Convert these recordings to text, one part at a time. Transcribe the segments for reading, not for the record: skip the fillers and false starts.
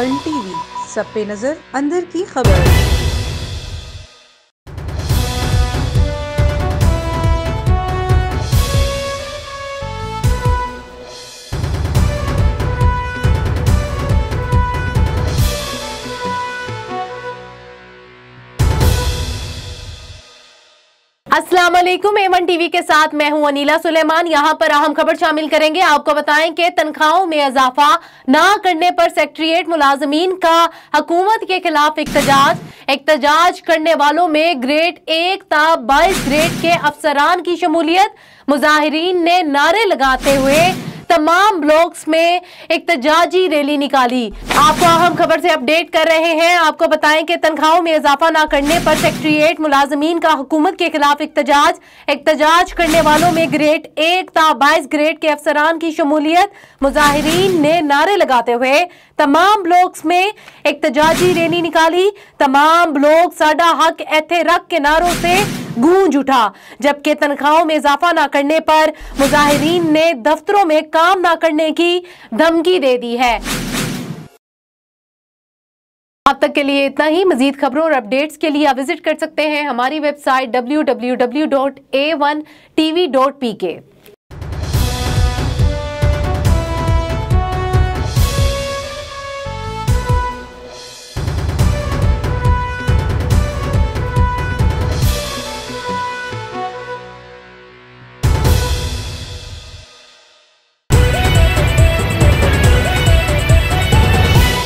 A1 TV, सब पे नजर, अंदर की खबर। अस्सलाम वालेकुम। A1 टीवी के साथ मैं हूं अनीला सुलेमान। यहां पर अहम खबर शामिल करेंगे। आपको बताएं कि तनख्वाहों में इजाफा ना करने पर सेक्रेटेरिएट मुलाजमीन का हुकूमत के खिलाफ एहतजाज करने वालों में ग्रेड 1 ता 22 ग्रेड के अफसरान की शमूलियत। मुजाहिरीन ने नारे लगाते हुए तमाम ब्लॉक्स में एहतजाजी रैली निकाली। आपको अहम खबर से अपडेट कर रहे हैं। आपको बताएं कि तनख्वाहों में इजाफा ना करने पर सेक्रेटेरिएट मुलाजमीन का हुकूमत के खिलाफ एहतजाज करने वालों में ग्रेड 1 ता 22 ग्रेड के अफसरान की शमूलियत। मुजाहिरीन ने नारे लगाते हुए तमाम ब्लॉक्स में एहतजाजी रैली निकाली। तमाम ब्लॉक साडा हक एथे रख के नारों से गूंज उठा, जबकि तनख्वाहों में इजाफा ना करने पर मुजाहिरीन ने दफ्तरों में काम ना करने की धमकी दे दी है। अब तक के लिए इतना ही। मजीद खबरों और अपडेट्स के लिए आप विजिट कर सकते हैं हमारी वेबसाइट www.a1tv.pk।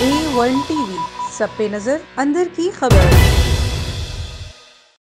A1 टीवी, सब पे नजर, अंदर की खबर।